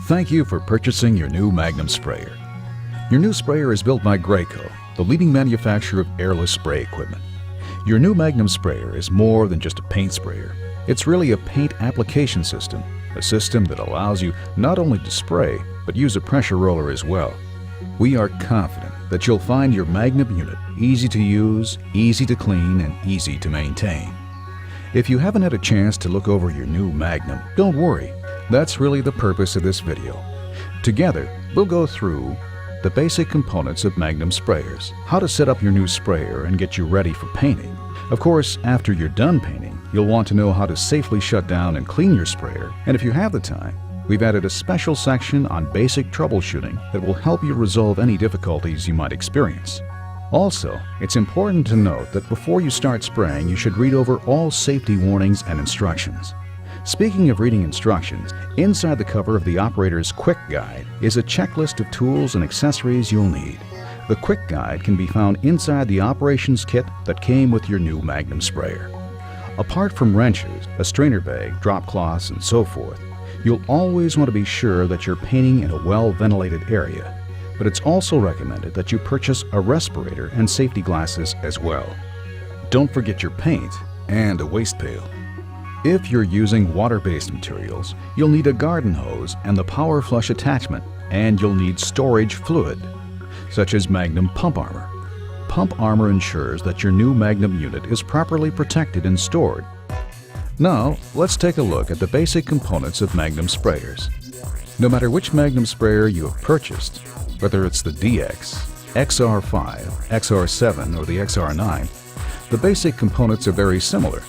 Thank you for purchasing your new Magnum sprayer. Your new sprayer is built by Graco, the leading manufacturer of airless spray equipment. Your new Magnum sprayer is more than just a paint sprayer. It's really a paint application system, a system that allows you not only to spray, but use a pressure roller as well. We are confident that you'll find your Magnum unit easy to use, easy to clean, and easy to maintain. If you haven't had a chance to look over your new Magnum, don't worry. That's really the purpose of this video. Together, we'll go through the basic components of Magnum sprayers, how to set up your new sprayer and get you ready for painting. Of course, after you're done painting, you'll want to know how to safely shut down and clean your sprayer, and if you have the time, we've added a special section on basic troubleshooting that will help you resolve any difficulties you might experience. Also, it's important to note that before you start spraying, you should read over all safety warnings and instructions. Speaking of reading instructions, inside the cover of the operator's Quick Guide is a checklist of tools and accessories you'll need. The Quick Guide can be found inside the operations kit that came with your new Magnum sprayer. Apart from wrenches, a strainer bag, drop cloths, and so forth, you'll always want to be sure that you're painting in a well-ventilated area, but it's also recommended that you purchase a respirator and safety glasses as well. Don't forget your paint and a waste pail. If you're using water-based materials, you'll need a garden hose and the power flush attachment, and you'll need storage fluid, such as Magnum Pump Armor. Pump Armor ensures that your new Magnum unit is properly protected and stored. Now, let's take a look at the basic components of Magnum sprayers. No matter which Magnum sprayer you have purchased, whether it's the DX, XR5, XR7, or the XR9, the basic components are very similar.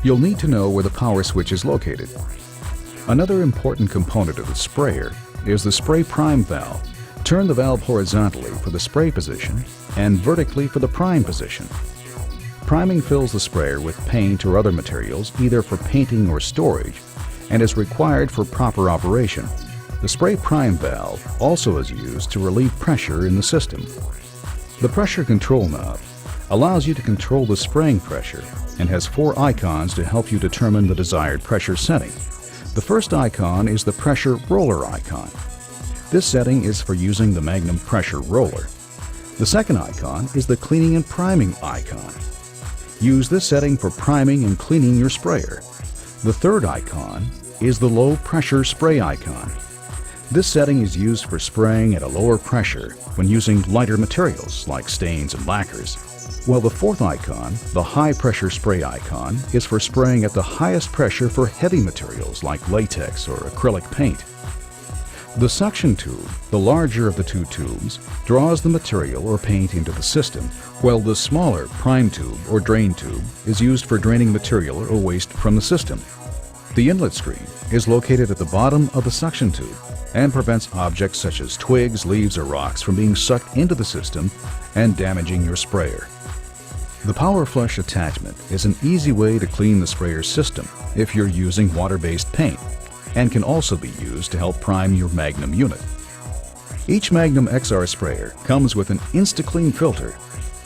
You'll need to know where the power switch is located. Another important component of the sprayer is the spray prime valve. Turn the valve horizontally for the spray position and vertically for the prime position. Priming fills the sprayer with paint or other materials, either for painting or storage, and is required for proper operation. The spray prime valve also is used to relieve pressure in the system. The pressure control knob allows you to control the spraying pressure and has 4 icons to help you determine the desired pressure setting. The first icon is the pressure roller icon. This setting is for using the Magnum pressure roller. The second icon is the cleaning and priming icon. Use this setting for priming and cleaning your sprayer. The third icon is the low pressure spray icon. This setting is used for spraying at a lower pressure when using lighter materials like stains and lacquers. While the fourth icon, the high pressure spray icon, is for spraying at the highest pressure for heavy materials like latex or acrylic paint. The suction tube, the larger of the two tubes, draws the material or paint into the system, while the smaller prime tube or drain tube is used for draining material or waste from the system. The inlet screen is located at the bottom of the suction tube and prevents objects such as twigs, leaves, or rocks from being sucked into the system and damaging your sprayer. The power flush attachment is an easy way to clean the sprayer system if you're using water-based paint, and can also be used to help prime your Magnum unit. Each Magnum XR sprayer comes with an InstaClean filter.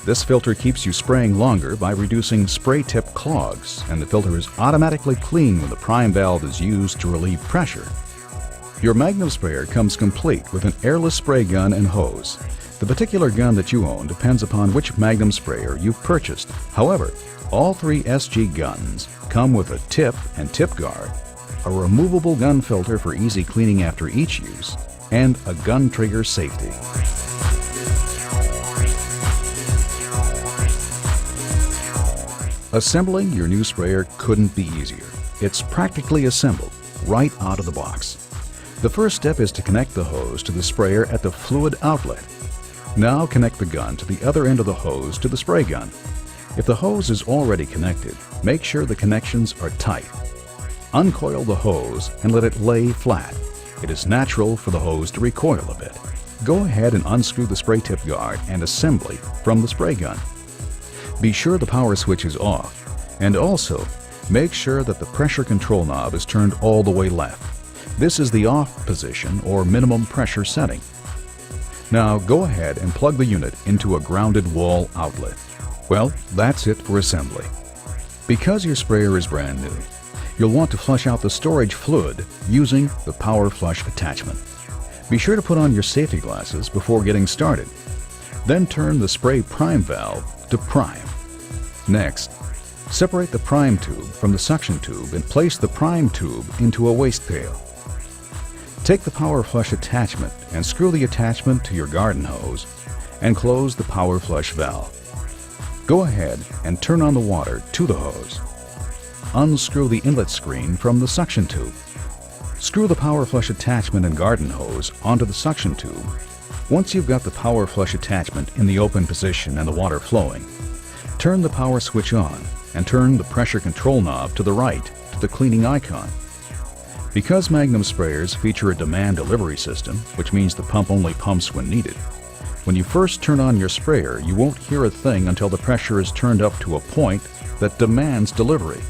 This filter keeps you spraying longer by reducing spray tip clogs, and the filter is automatically clean when the prime valve is used to relieve pressure. Your Magnum sprayer comes complete with an airless spray gun and hose. The particular gun that you own depends upon which Magnum sprayer you've purchased. However, all 3 SG guns come with a tip and tip guard, a removable gun filter for easy cleaning after each use, and a gun trigger safety. Assembling your new sprayer couldn't be easier. It's practically assembled right out of the box. The first step is to connect the hose to the sprayer at the fluid outlet. Now connect the gun to the other end of the hose to the spray gun. If the hose is already connected, make sure the connections are tight. Uncoil the hose and let it lay flat. It is natural for the hose to recoil a bit. Go ahead and unscrew the spray tip guard and assembly from the spray gun. Be sure the power switch is off, and also make sure that the pressure control knob is turned all the way left. This is the off position or minimum pressure setting. Now go ahead and plug the unit into a grounded wall outlet. Well, that's it for assembly. Because your sprayer is brand new, you'll want to flush out the storage fluid using the power flush attachment. Be sure to put on your safety glasses before getting started. Then turn the spray prime valve to prime. Next, separate the prime tube from the suction tube and place the prime tube into a waste pail. Take the power flush attachment and screw the attachment to your garden hose and close the power flush valve. Go ahead and turn on the water to the hose. Unscrew the inlet screen from the suction tube. Screw the power flush attachment and garden hose onto the suction tube. Once you've got the power flush attachment in the open position and the water flowing, turn the power switch on and turn the pressure control knob to the right to the cleaning icon. Because Magnum sprayers feature a demand delivery system, which means the pump only pumps when needed, when you first turn on your sprayer, you won't hear a thing until the pressure is turned up to a point that demands delivery.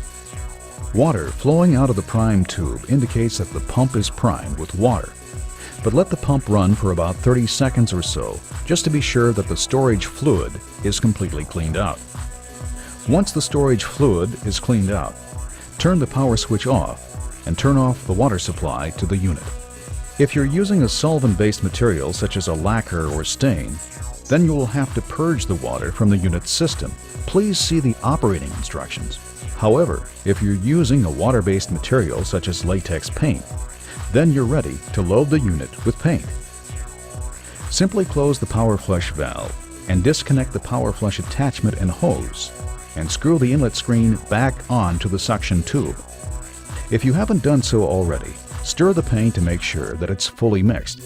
Water flowing out of the prime tube indicates that the pump is primed with water, but let the pump run for about 30 seconds or so just to be sure that the storage fluid is completely cleaned out. Once the storage fluid is cleaned out, turn the power switch off and turn off the water supply to the unit. If you're using a solvent-based material such as a lacquer or stain, then you will have to purge the water from the unit's system. Please see the operating instructions. However, if you're using a water-based material such as latex paint, then you're ready to load the unit with paint. Simply close the power flush valve and disconnect the power flush attachment and hose, and screw the inlet screen back onto the suction tube. If you haven't done so already, stir the paint to make sure that it's fully mixed.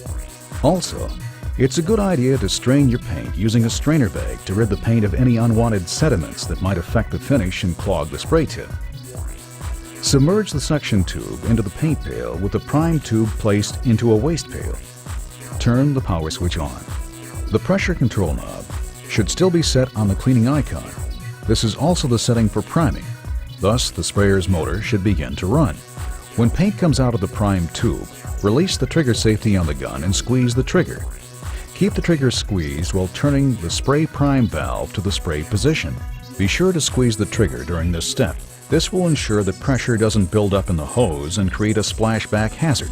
Also, it's a good idea to strain your paint using a strainer bag to rid the paint of any unwanted sediments that might affect the finish and clog the spray tip. Submerge the suction tube into the paint pail with the prime tube placed into a waste pail. Turn the power switch on. The pressure control knob should still be set on the cleaning icon. This is also the setting for priming. Thus, the sprayer's motor should begin to run. When paint comes out of the prime tube, release the trigger safety on the gun and squeeze the trigger. Keep the trigger squeezed while turning the spray prime valve to the spray position. Be sure to squeeze the trigger during this step. This will ensure that pressure doesn't build up in the hose and create a splashback hazard.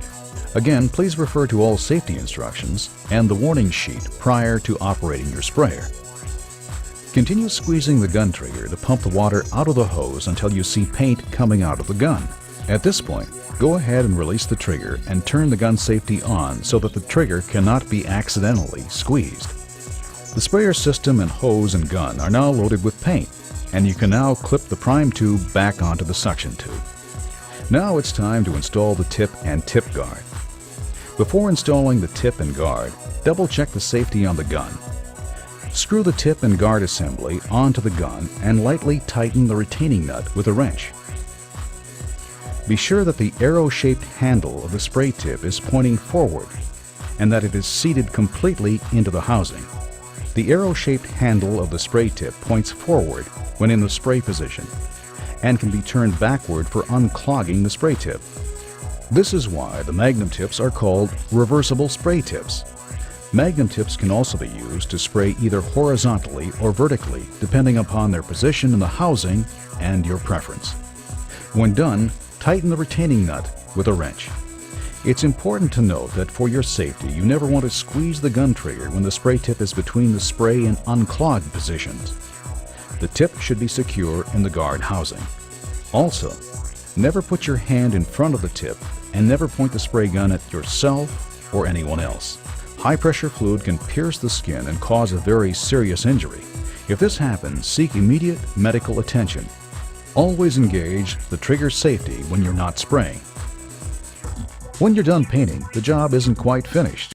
Again, please refer to all safety instructions and the warning sheet prior to operating your sprayer. Continue squeezing the gun trigger to pump the water out of the hose until you see paint coming out of the gun. At this point, go ahead and release the trigger and turn the gun safety on so that the trigger cannot be accidentally squeezed. The sprayer system and hose and gun are now loaded with paint, and you can now clip the prime tube back onto the suction tube. Now it's time to install the tip and tip guard. Before installing the tip and guard, double-check the safety on the gun. Screw the tip and guard assembly onto the gun and lightly tighten the retaining nut with a wrench. Be sure that the arrow-shaped handle of the spray tip is pointing forward and that it is seated completely into the housing. The arrow-shaped handle of the spray tip points forward when in the spray position and can be turned backward for unclogging the spray tip. This is why the Magnum tips are called reversible spray tips. Magnum tips can also be used to spray either horizontally or vertically, depending upon their position in the housing and your preference. When done, tighten the retaining nut with a wrench. It's important to note that for your safety, you never want to squeeze the gun trigger when the spray tip is between the spray and unclogged positions. The tip should be secure in the guard housing. Also, never put your hand in front of the tip and never point the spray gun at yourself or anyone else. High-pressure fluid can pierce the skin and cause a very serious injury. If this happens, seek immediate medical attention. Always engage the trigger safety when you're not spraying. When you're done painting, the job isn't quite finished.